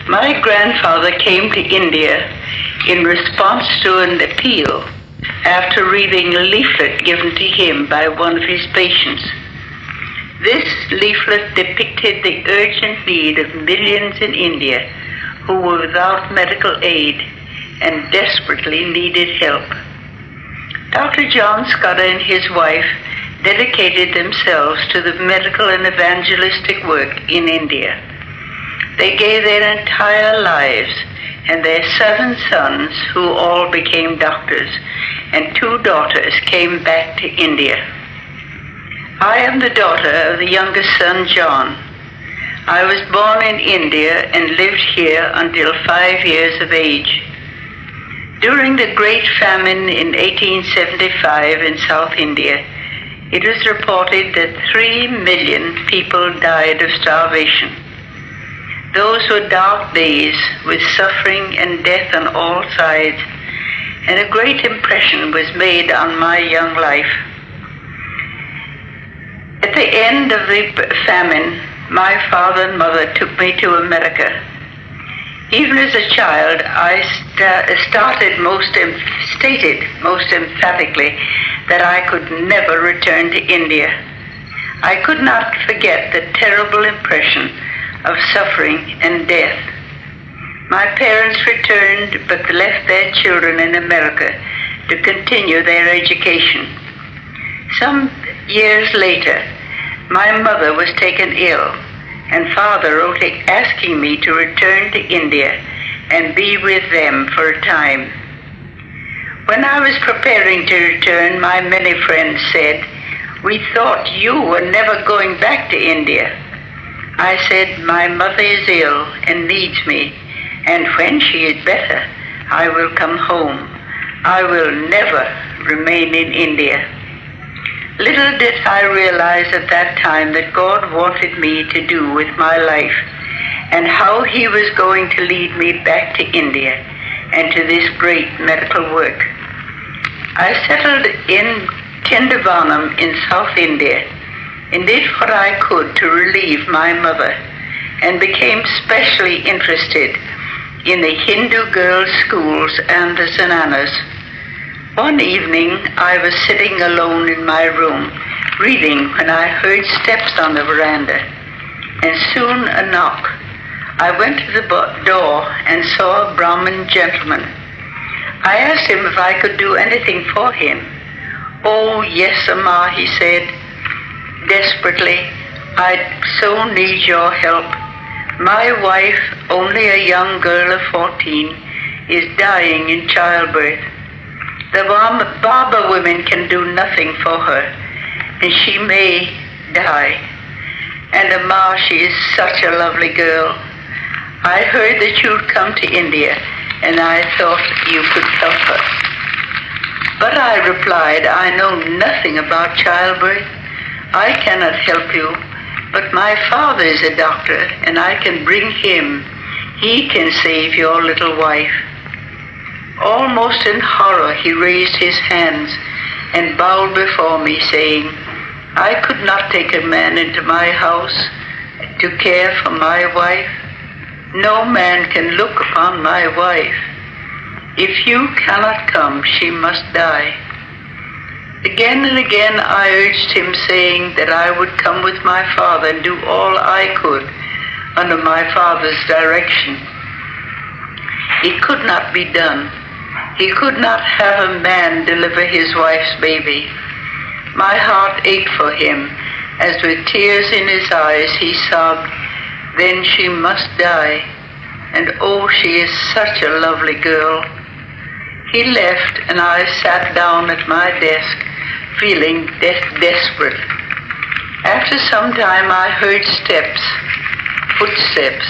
My grandfather came to India in response to an appeal after reading a leaflet given to him by one of his patients. This leaflet depicted the urgent need of millions in India who were without medical aid and desperately needed help. Dr. John Scudder and his wife dedicated themselves to the medical and evangelistic work in India. They gave their entire lives, and their 7 sons, who all became doctors, and 2 daughters came back to India. I am the daughter of the youngest son, John. I was born in India and lived here until 5 years of age. During the Great Famine in 1875 in South India, it was reported that 3 million people died of starvation. Those were dark days with suffering and death on all sides, and a great impression was made on my young life. At the end of the famine, my father and mother took me to America. Even as a child, I stated most emphatically that I could never return to India. I could not forget the terrible impression of suffering and death. My parents returned but left their children in America to continue their education. Some years later, my mother was taken ill, and Father wrote asking me to return to India and be with them for a time. When I was preparing to return, my many friends said, "We thought you were never going back to India." I said, "My mother is ill and needs me, and when she is better, I will come home. I will never remain in India." Little did I realize at that time that God wanted me to do with my life, and how He was going to lead me back to India and to this great medical work. I settled in Tindavanam in South India and did what I could to relieve my mother, and became specially interested in the Hindu girls' schools and the zananas. One evening, I was sitting alone in my room, reading, when I heard steps on the veranda, and soon a knock. I went to the door and saw a Brahmin gentleman. I asked him if I could do anything for him. "Oh, yes, Amma," he said, desperately, "I so need your help. My wife, only a young girl of 14, is dying in childbirth. The Baba women can do nothing for her, and she may die. And Amma, she is such a lovely girl. I heard that you'd come to India, and I thought you could help her." But I replied, "I know nothing about childbirth. I cannot help you, but my father is a doctor, and I can bring him. He can save your little wife." Almost in horror, he raised his hands and bowed before me, saying, "I could not take a man into my house to care for my wife. No man can look upon my wife. If you cannot come, she must die." Again and again I urged him, saying that I would come with my father and do all I could under my father's direction. It could not be done. He could not have a man deliver his wife's baby. My heart ached for him, as with tears in his eyes he sobbed, "Then she must die, and oh, she is such a lovely girl." He left, and I sat down at my desk, feeling desperate. After some time I heard footsteps.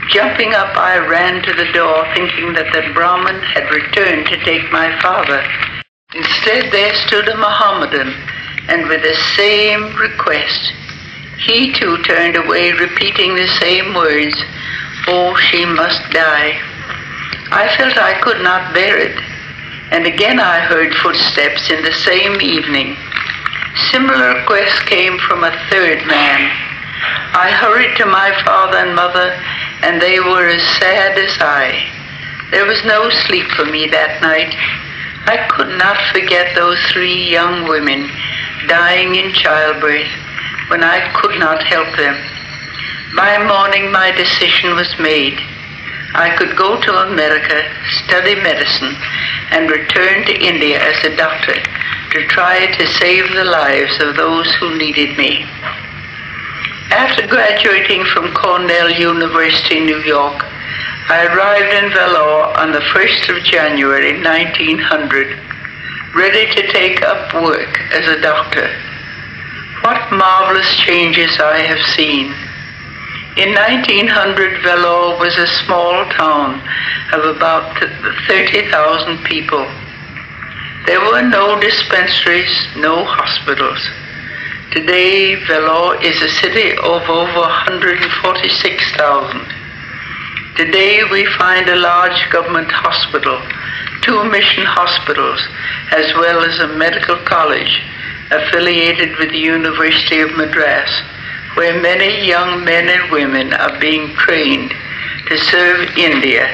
Jumping up, I ran to the door, thinking that the Brahmin had returned to take my father. Instead, there stood a Mohammedan, and with the same request. He too turned away, repeating the same words, "Oh, she must die." I felt I could not bear it, and again I heard footsteps in the same evening. Similar requests came from a third man. I hurried to my father and mother and they were as sad as I. There was no sleep for me that night. I could not forget those 3 young women dying in childbirth when I could not help them. By morning, my decision was made. I could go to America, study medicine, and return to India as a doctor to try to save the lives of those who needed me. After graduating from Cornell University, New York, I arrived in Vellore on the 1st of January, 1900, ready to take up work as a doctor. What marvelous changes I have seen. In 1900, Vellore was a small town of about 30,000 people. There were no dispensaries, no hospitals. Today, Vellore is a city of over 146,000. Today, we find a large government hospital, 2 mission hospitals, as well as a medical college affiliated with the University of Madras, where many young men and women are being trained to serve India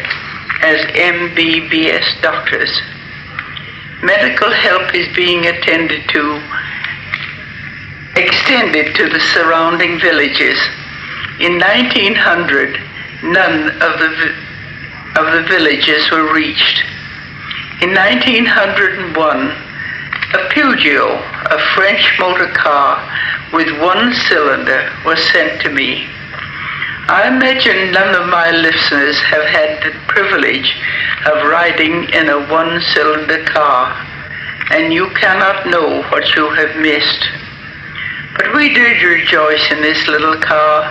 as MBBS doctors. Medical help is being extended to the surrounding villages. In 1900, none of the villages were reached. In 1901, a Peugeot, a French motor car with 1 cylinder, was sent to me. I imagine none of my listeners have had the privilege of riding in a 1-cylinder car, and you cannot know what you have missed. But we did rejoice in this little car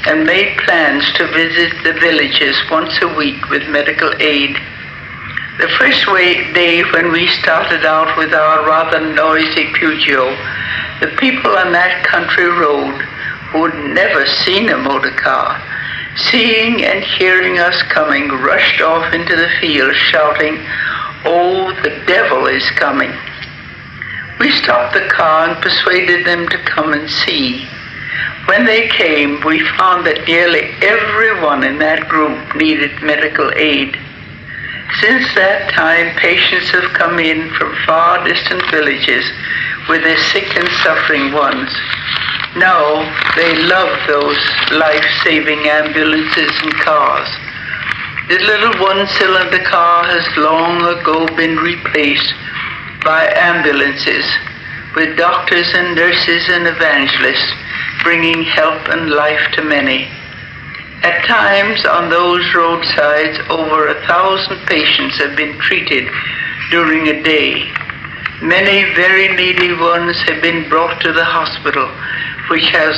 and made plans to visit the villages once a week with medical aid. The first day when we started out with our rather noisy Peugeot, the people on that country road who had never seen a motor car, seeing and hearing us coming, rushed off into the field shouting, "Oh, the devil is coming." We stopped the car and persuaded them to come and see. When they came, we found that nearly everyone in that group needed medical aid. Since that time, patients have come in from far distant villages with their sick and suffering ones. Now they love those life-saving ambulances and cars. The little 1-cylinder car has long ago been replaced by ambulances with doctors and nurses and evangelists bringing help and life to many. At times on those roadsides, over 1,000 patients have been treated during a day. Many very needy ones have been brought to the hospital, which has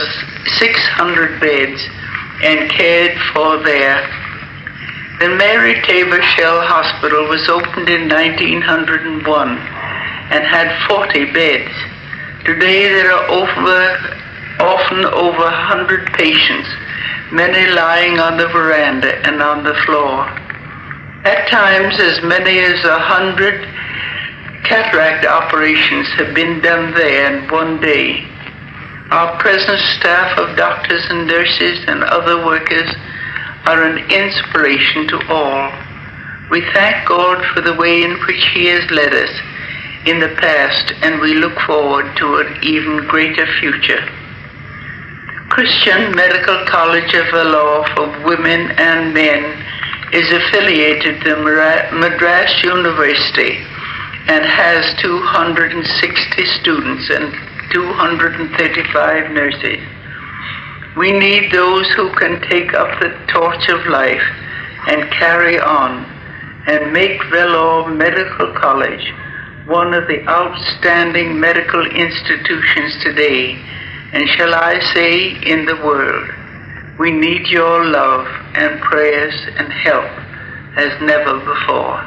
600 beds, and cared for there. The Mary Tabor Shell Hospital was opened in 1901 and had 40 beds. Today there are often over 100 patients, many lying on the veranda and on the floor. At times, as many as 100 cataract operations have been done there in one day. Our present staff of doctors and nurses and other workers are an inspiration to all. We thank God for the way in which He has led us in the past, and we look forward to an even greater future. Christian Medical College of Vellore for women and men is affiliated to Madras University and has 260 students and 235 nurses. We need those who can take up the torch of life and carry on and make Vellore Medical College one of the outstanding medical institutions today, and shall I say, in the world. We need your love and prayers and help as never before.